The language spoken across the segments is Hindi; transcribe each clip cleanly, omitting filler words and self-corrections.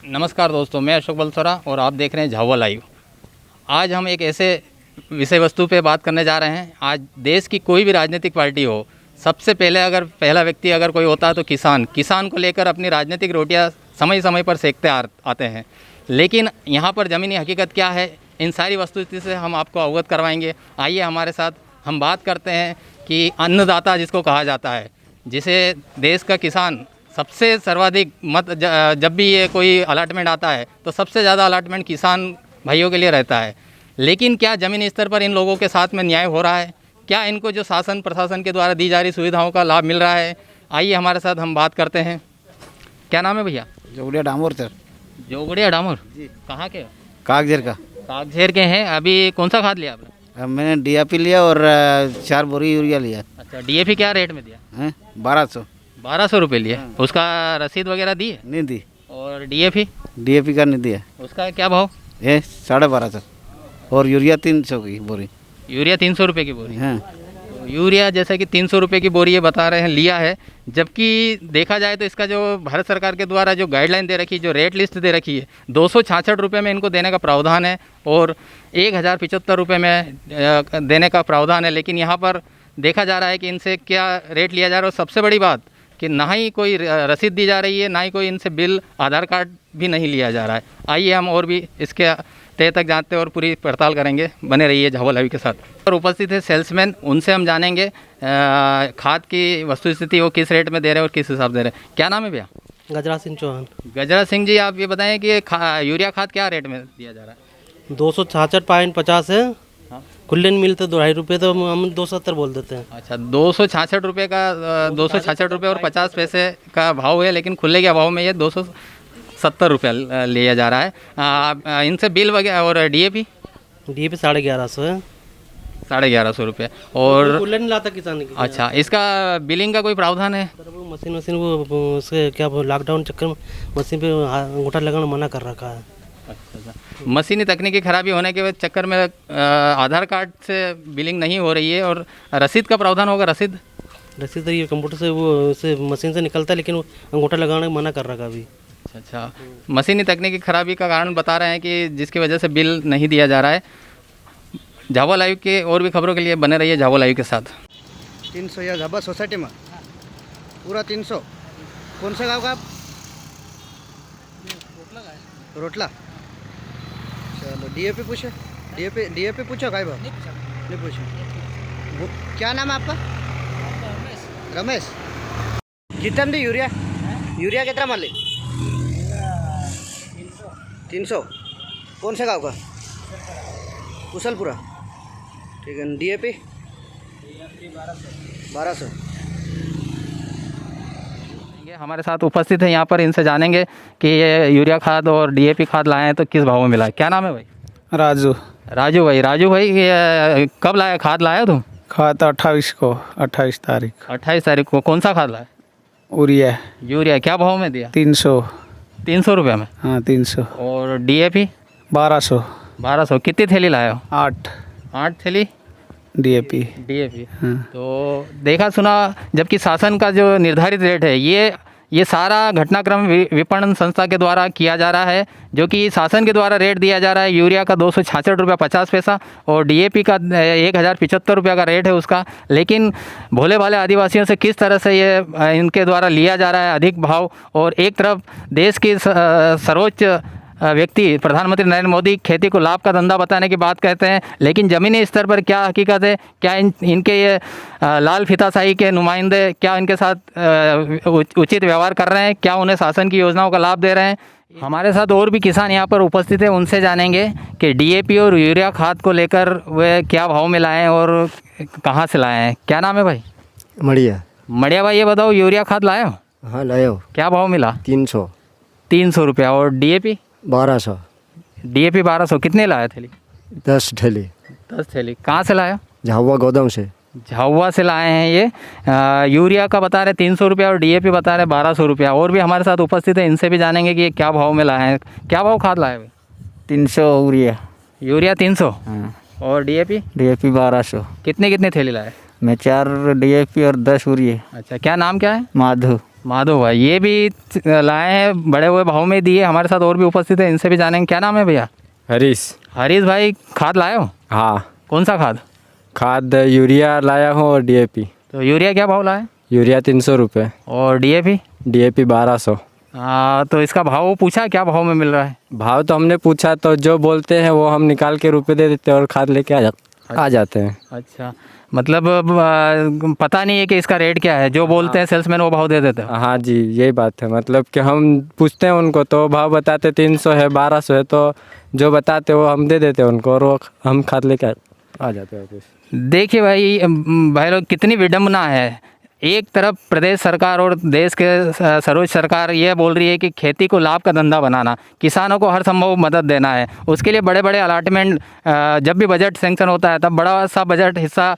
नमस्कार दोस्तों, मैं अशोक बलसोरा और आप देख रहे हैं झाबुआ लाइव। आज हम एक ऐसे विषय वस्तु पे बात करने जा रहे हैं। आज देश की कोई भी राजनीतिक पार्टी हो, सबसे पहले पहला व्यक्ति अगर कोई होता है तो किसान को लेकर अपनी राजनीतिक रोटियां समय समय पर सेकते आते हैं। लेकिन यहाँ पर ज़मीनी हकीकत क्या है, इन सारी वस्तुस्थिति से हम आपको अवगत करवाएंगे। आइए हमारे साथ हम बात करते हैं कि अन्नदाता जिसको कहा जाता है, जिसे देश का किसान सबसे सर्वाधिक मत जब भी ये कोई अलाटमेंट आता है तो सबसे ज़्यादा अलाटमेंट किसान भाइयों के लिए रहता है। लेकिन क्या ज़मीनी स्तर पर इन लोगों के साथ में न्याय हो रहा है? क्या इनको जो शासन प्रशासन के द्वारा दी जा रही सुविधाओं का लाभ मिल रहा है? आइए हमारे साथ हम बात करते हैं। क्या नाम है भैया? जोगड़िया डामोर सर। जोगड़िया डामोर जी। कहाँ के? कागजेर का। कागझेर के हैं। अभी कौन सा खाद लिया आपने? मैंने डीएपी लिया और 4 बोरी यूरिया लिया अच्छा, डीएपी क्या रेट में दिया? है 1200 रुपये लिए। उसका रसीद वगैरह दी है? नहीं दी। और डीएपी का नहीं दिया। उसका क्या भाव है? 1250 और यूरिया 300 की बोरी। यूरिया 300 रुपये की बोरी। हाँ। तो यूरिया जैसे कि 300 रुपये की बोरी ये बता रहे हैं लिया है, जबकि देखा जाए तो इसका जो भारत सरकार के द्वारा जो गाइडलाइन दे रखी है, जो रेट लिस्ट दे रखी है, 266 रुपये में इनको देने का प्रावधान है और 1075 रुपये में देने का प्रावधान है। लेकिन यहाँ पर देखा जा रहा है कि इनसे क्या रेट लिया जा रहा है। और सबसे बड़ी बात कि ना ही कोई रसीद दी जा रही है, ना ही कोई इनसे बिल, आधार कार्ड भी नहीं लिया जा रहा है। आइए हम और भी इसके तय तक जानते हैं और पूरी पड़ताल करेंगे। बने रहिए झाबुआ लाइव के साथ। और उपस्थित है सेल्समैन, उनसे हम जानेंगे खाद की वस्तुस्थिति, वो किस रेट में दे रहे हैं और किस हिसाब से दे रहे हैं। क्या नाम है भैया? गजरा सिंह चौहान। गजरा सिंह जी, आप ये बताएं कि यूरिया खाद क्या रेट में दिया जा रहा है? 266.50 है। हाँ। खुले नहीं मिलते 2.5 रुपये, तो हम 270 बोल देते हैं। अच्छा, 266 रुपये का 266 रुपये और 50 पैसे का भाव है, लेकिन खुले के भाव में ये 270 रुपये लिया जा रहा है। इनसे बिल वगैरह और डीएपी 1150 है। 1150 रुपये और खुले नहीं लाता किसान की। अच्छा, इसका बिलिंग का कोई प्रावधान है? सर वो मशीन वो उसके क्या लॉकडाउन चक्कर में मशीन पे अंगूठा लगाना मना कर रखा है। अच्छा, मशीनी तकनीकी खराबी होने के चक्कर में आधार कार्ड से बिलिंग नहीं हो रही है। और रसीद का प्रावधान होगा? रसीद तो ये कंप्यूटर से वो से मशीन से निकलता है, लेकिन वो अंगूठा लगाने मना कर रखा अभी। अच्छा, मशीनी तकनीकी खराबी का कारण बता रहे हैं कि जिसकी वजह से बिल नहीं दिया जा रहा है। झाबुआ लाइव के और भी खबरों के लिए बने रहिए झाबुआ लाइव के साथ। 300 या झाबा सोसाइटी में पूरा 300। कौन सा गाँव का आप? रोटला। चलो डीएपी पूछे। डीएपी पूछो काय भाव? नहीं पूछो। क्या नाम है आपका? रमेश। जितन दी यूरिया कितना मान ली? 300। कौन से गाँव का? कुशलपुरा। ठीक है। डीएपी 1200। हमारे साथ उपस्थित है यहाँ पर, इनसे जानेंगे कि ये यूरिया खाद और डीएपी खाद लाए हैं तो किस भाव में मिला है। क्या नाम है भाई? राजू भाई ये कब लाया खाद? लाया तुम? खाद 28 तारीख। 28 तारीख को। कौन सा खाद लाया? यूरिया क्या भाव में दिया? 300 रुपये में। हाँ 300। और डीएपी 1200। कितनी थैली लाए हो? 8 थैली डीएपी। हाँ। तो देखा सुना, जबकि शासन का जो निर्धारित रेट है ये सारा घटनाक्रम विपणन संस्था के द्वारा किया जा रहा है, जो कि शासन के द्वारा रेट दिया जा रहा है। यूरिया का 266 रुपया 50 पैसा और डीएपी का 1075 रुपया का रेट है उसका। लेकिन भोले भाले आदिवासियों से किस तरह से ये इनके द्वारा लिया जा रहा है अधिक भाव। और एक तरफ देश की सर्वोच्च व्यक्ति प्रधानमंत्री नरेंद्र मोदी खेती को लाभ का धंधा बताने की बात कहते हैं, लेकिन ज़मीनी स्तर पर क्या हकीकत है? क्या इनके ये लाल फीताशाही के नुमाइंदे क्या इनके साथ उचित व्यवहार कर रहे हैं? क्या उन्हें शासन की योजनाओं का लाभ दे रहे हैं? हमारे साथ और भी किसान यहाँ पर उपस्थित हैं, उनसे जानेंगे कि डीएपी और यूरिया खाद को लेकर वे क्या भाव में लाए हैं और कहाँ से लाए हैं। क्या नाम है भाई? मड़िया भाई, ये बताओ यूरिया खाद लाए हो? हाँ लायो। क्या भाव मिला? 300 रुपया। और डीएपी 1200। डीएपी 1200। कितने लाया थैली? 10 थैली। 10 थैली। कहाँ से लाया? झाबुआ गोदाम से। झाबुआ से लाए हैं ये। यूरिया का बता रहे 300 रुपया और डीएपी बता रहे 1200 रुपया। और भी हमारे साथ उपस्थित है, इनसे भी जानेंगे कि ये क्या भाव में लाए हैं। क्या भाव खाद लाए भाई? 300 यूरिया 300। हाँ। और डीएपी? डीएपी 1200। कितने थैली लाए? मैं 4 डीएपी और 10 यूरिया। अच्छा, क्या नाम क्या है? माधु। माधव भाई ये भी लाए हैं, बड़े हुए भाव में दिए। हमारे साथ और भी उपस्थित है, इनसे भी जानेंगे। क्या नाम है भैया? हरीश। हरीश भाई, खाद लाए हो? हाँ, कौन सा खाद? खाद यूरिया लाया हूँ और डीएपी। तो यूरिया क्या भाव लाए? यूरिया 300 रुपये, और डीएपी? डीएपी 1200। तो इसका भाव पूछा, क्या भाव में मिल रहा है? भाव तो हमने पूछा, तो जो बोलते हैं वो हम निकाल के रुपये दे देते हैं और खाद लेके आ जाते हैं। अच्छा, मतलब पता नहीं है कि इसका रेट क्या है, जो बोलते हैं सेल्समैन वो भाव दे देते हैं। हाँ जी, यही बात है। मतलब कि हम पूछते हैं उनको तो भाव बताते 300 है, 1200 है, तो जो बताते वो हम दे देते हैं उनको और वो हम खाद लेके आ जाते हैं वापस। देखिए भाई लोग, कितनी विडम्बना है। एक तरफ प्रदेश सरकार और देश के सर्वोच्च सरकार ये बोल रही है कि खेती को लाभ का धंधा बनाना, किसानों को हर संभव मदद देना है। उसके लिए बड़े बड़े अलाटमेंट, जब भी बजट सेंक्शन होता है तब बड़ा सा बजट हिस्सा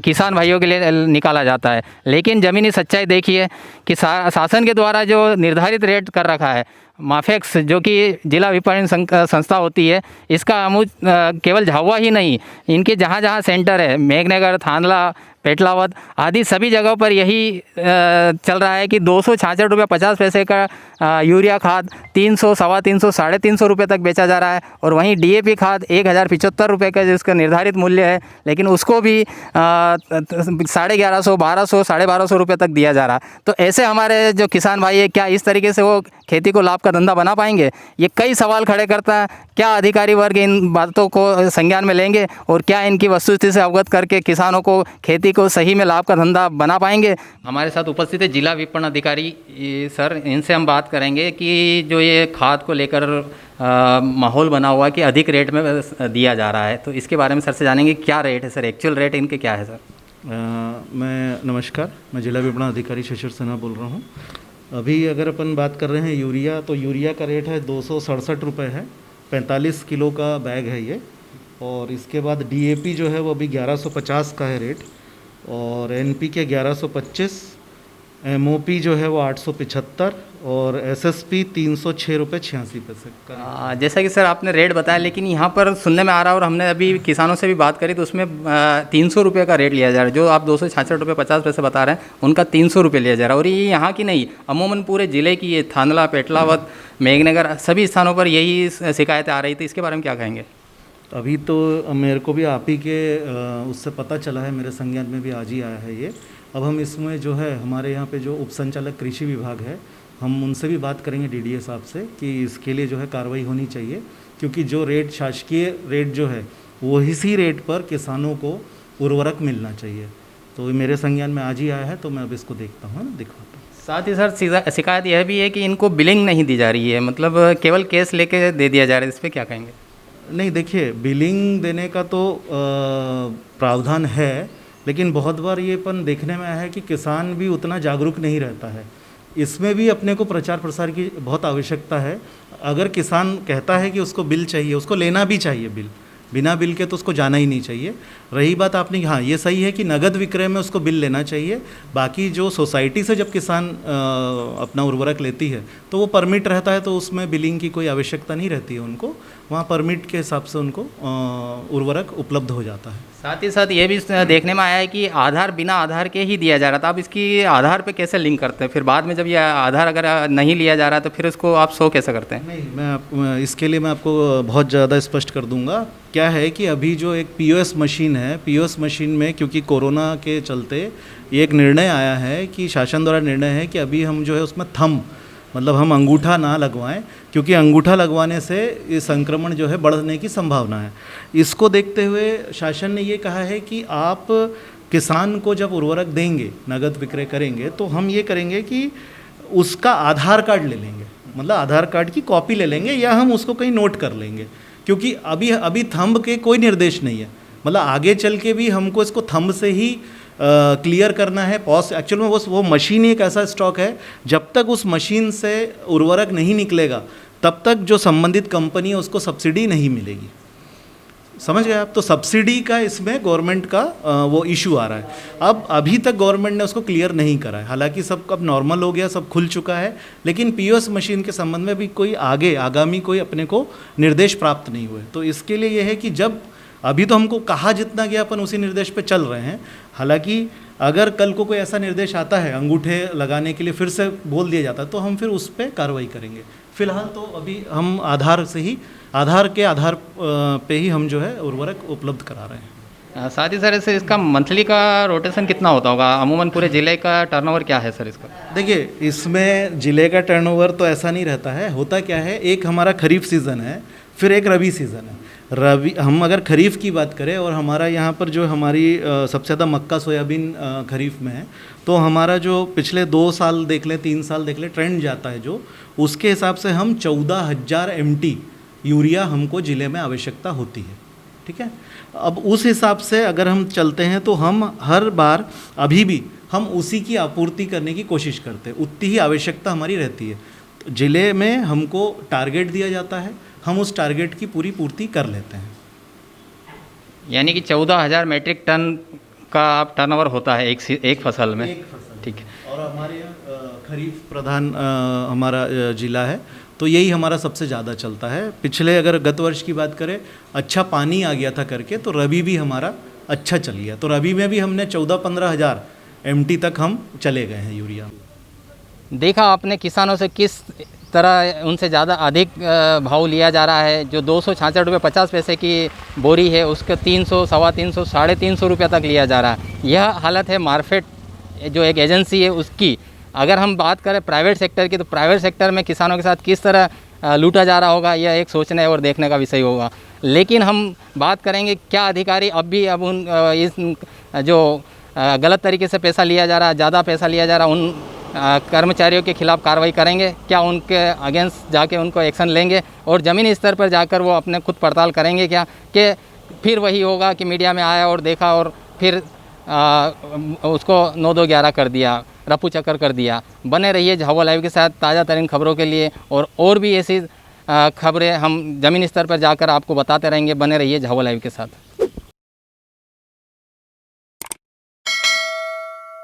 किसान भाइयों के लिए निकाला जाता है। लेकिन ज़मीनी सच्चाई देखिए कि शासन के द्वारा जो निर्धारित रेट कर रखा है, माफेक्स जो कि जिला विपणन संस्था होती है, इसका केवल झाबुआ ही नहीं, इनके जहाँ जहाँ सेंटर है, मेघनगर, थानला, पेटलावद आदि सभी जगहों पर यही चल रहा है कि 266 रुपये 50 पैसे का यूरिया खाद 300, 350, 350 रुपये तक बेचा जा रहा है। और वहीं डीएपी खाद 1075 रुपये का जिसका निर्धारित मूल्य है, लेकिन उसको भी 1150, 1200, 1250 रुपये तक दिया जा रहा है। तो ऐसे हमारे जो किसान भाई है, क्या इस तरीके से वो खेती को लाभ का धंधा बना पाएंगे? ये कई सवाल खड़े करता है। क्या अधिकारी वर्ग इन बातों को संज्ञान में लेंगे और क्या इनकी वस्तुस्थिति से अवगत करके किसानों को खेती को सही में लाभ का धंधा बना पाएंगे? हमारे साथ उपस्थित है जिला विपणन अधिकारी सर, इनसे हम बात करेंगे कि जो ये खाद को लेकर माहौल बना हुआ कि अधिक रेट में दिया जा रहा है, तो इसके बारे में सर से जानेंगे क्या रेट है सर, एक्चुअल रेट इनके क्या है सर? नमस्कार, मैं जिला विपणन अधिकारी शिशिर सिन्हा बोल रहा हूँ। अभी अगर अपन बात कर रहे हैं यूरिया, तो यूरिया का रेट है 267 रुपये है, 45 किलो का बैग है ये। और इसके बाद डीएपी जो है वो अभी 1150 का है रेट, और एनपीके 1125, एमओपी जो है वो 875 और एसएसपी 306 रुपये 86 पैसे का। जैसा कि सर आपने रेट बताया, लेकिन यहाँ पर सुनने में आ रहा है और हमने अभी किसानों से भी बात करी तो उसमें 300 रुपये का रेट लिया जा रहा है। जो आप 266 रुपये 50 पैसे बता रहे हैं, उनका 300 रुपये लिया जा रहा है। और ये यहाँ की नहीं, अमूमन पूरे ज़िले की, ये थानला, पेटलावद, मेघनगर सभी स्थानों पर यही शिकायतें आ रही थी। इसके बारे में क्या कहेंगे? अभी तो मेरे को भी आप ही के उससे पता चला है, मेरे संज्ञान में भी आज ही आया है ये। अब हम इसमें जो है हमारे यहाँ पे जो उप संचालक कृषि विभाग है, हम उनसे भी बात करेंगे डीडीए साहब से कि इसके लिए जो है कार्रवाई होनी चाहिए, क्योंकि जो रेट शासकीय रेट जो है वो इसी रेट पर किसानों को उर्वरक मिलना चाहिए। तो मेरे संज्ञान में आज ही आया है, तो मैं अब इसको देखता हूँ, दिखवाता हूँ। साथ ही सर शिकायत यह भी है कि इनको बिलिंग नहीं दी जा रही है, मतलब केवल केस लेके दे दिया जा रहा है। इस पर क्या कहेंगे? नहीं, देखिए, बिलिंग देने का तो प्रावधान है, लेकिन बहुत बार ये अपन देखने में आया है कि किसान भी उतना जागरूक नहीं रहता है। इसमें भी अपने को प्रचार प्रसार की बहुत आवश्यकता है। अगर किसान कहता है कि उसको बिल चाहिए, उसको लेना भी चाहिए बिल, बिना बिल के तो उसको जाना ही नहीं चाहिए। रही बात आपने, हाँ ये सही है कि नगद विक्रय में उसको बिल लेना चाहिए। बाकी जो सोसाइटी से जब किसान अपना उर्वरक लेती है तो वो परमिट रहता है, तो उसमें बिलिंग की कोई आवश्यकता नहीं रहती है उनको, वहाँ परमिट के हिसाब से उनको उर्वरक उपलब्ध हो जाता है। साथ ही साथ ये भी देखने में आया है कि आधार बिना आधार के ही दिया जा रहा था। अब इसकी आधार पे कैसे लिंक करते हैं? फिर बाद में जब ये आधार अगर नहीं लिया जा रहा है तो फिर इसको आप शो कैसे करते हैं? नहीं, इसके लिए मैं आपको बहुत ज़्यादा स्पष्ट कर दूंगा। क्या है कि अभी जो एक पीओएस मशीन है, पीओएस मशीन में क्योंकि कोरोना के चलते ये एक निर्णय आया है कि शासन द्वारा निर्णय है कि अभी हम जो है उसमें थंब, मतलब हम अंगूठा ना लगवाएं, क्योंकि अंगूठा लगवाने से ये संक्रमण जो है बढ़ने की संभावना है। इसको देखते हुए शासन ने ये कहा है कि आप किसान को जब उर्वरक देंगे, नगद विक्रय करेंगे, तो हम ये करेंगे कि उसका आधार कार्ड ले लेंगे, मतलब आधार कार्ड की कॉपी ले लेंगे, या हम उसको कहीं नोट कर लेंगे, क्योंकि अभी थंब के कोई निर्देश नहीं है। मतलब आगे चल के भी हमको इसको थंब से ही क्लियर करना है। पॉस एक्चुअल में वो मशीन एक ऐसा स्टॉक है, जब तक उस मशीन से उर्वरक नहीं निकलेगा तब तक जो संबंधित कंपनी है उसको सब्सिडी नहीं मिलेगी। समझ गए आप? तो सब्सिडी का इसमें गवर्नमेंट का वो इशू आ रहा है। अब अभी तक गवर्नमेंट ने उसको क्लियर नहीं करा है, हालांकि सब अब नॉर्मल हो गया, सब खुल चुका है, लेकिन पीओएस मशीन के संबंध में भी कोई आगामी कोई अपने को निर्देश प्राप्त नहीं हुए। तो इसके लिए ये है कि जब अभी तो हमको कहा जितना गया अपन उसी निर्देश पे चल रहे हैं। हालांकि अगर कल को कोई ऐसा निर्देश आता है अंगूठे लगाने के लिए फिर से बोल दिया जाता है तो हम फिर उस पर कार्रवाई करेंगे। फिलहाल तो अभी हम आधार के आधार पे ही हम जो है उर्वरक उपलब्ध करा रहे हैं। साथ ही सर इसका मंथली का रोटेशन कितना होता होगा? अमूमन पूरे ज़िले का टर्नओवर क्या है सर इसका? देखिए, इसमें ज़िले का टर्नओवर तो ऐसा नहीं रहता है। होता क्या है, एक हमारा खरीफ सीज़न है, फिर एक रबी सीज़न है। रबी हम अगर खरीफ की बात करें और हमारा यहाँ पर जो हमारी सबसे ज़्यादा मक्का सोयाबीन खरीफ में है, तो हमारा जो पिछले 2 साल देख लें 3 साल देख लें ट्रेंड जाता है जो, उसके हिसाब से हम 14,000 MT यूरिया हमको ज़िले में आवश्यकता होती है। ठीक है, अब उस हिसाब से अगर हम चलते हैं तो हम हर बार अभी भी हम उसी की आपूर्ति करने की कोशिश करते हैं, उतनी ही आवश्यकता हमारी रहती है। तो ज़िले में हमको टारगेट दिया जाता है, हम उस टारगेट की पूरी पूर्ति कर लेते हैं। यानी कि 14,000 मेट्रिक टन का टर्नओवर होता है एक फसल में। एक फसल। ठीक है। और हमारे यहाँ खरीफ प्रधान हमारा ज़िला है, तो यही हमारा सबसे ज़्यादा चलता है। पिछले अगर गत वर्ष की बात करें, अच्छा पानी आ गया था करके, तो रबी भी हमारा अच्छा चल गया। तो रबी में भी हमने 14-15 हज़ार MT तक हम चले गए हैं यूरिया। देखा आपने किसानों से किस तरह उनसे ज़्यादा अधिक भाव लिया जा रहा है। जो 266 रुपये 50 पैसे की बोरी है उसके 300, 350, 350 रुपये तक लिया जा रहा है। यह हालत है मार्केट जो एक एजेंसी है उसकी। अगर हम बात करें प्राइवेट सेक्टर की, तो प्राइवेट सेक्टर में किसानों के साथ किस तरह लूटा जा रहा होगा, यह एक सोचने और देखने का विषय होगा। लेकिन हम बात करेंगे क्या अधिकारी अब उन इस जो गलत तरीके से पैसा लिया जा रहा है, ज़्यादा पैसा लिया जा रहा है, उन कर्मचारियों के खिलाफ कार्रवाई करेंगे क्या? उनके अगेंस्ट जाके उनको एक्शन लेंगे और ज़मीनी स्तर पर जाकर वो अपने खुद पड़ताल करेंगे क्या? कि फिर वही होगा कि मीडिया में आया और देखा और फिर उसको 9-2-11 कर दिया, रफू चक्कर कर दिया। बने रहिए झाबुआ लाइव के साथ ताज़ा तरीन खबरों के लिए, और भी ऐसी खबरें हम ज़मीनी स्तर पर जाकर आपको बताते रहेंगे। बने रहिए झाबुआ लाइव के साथ।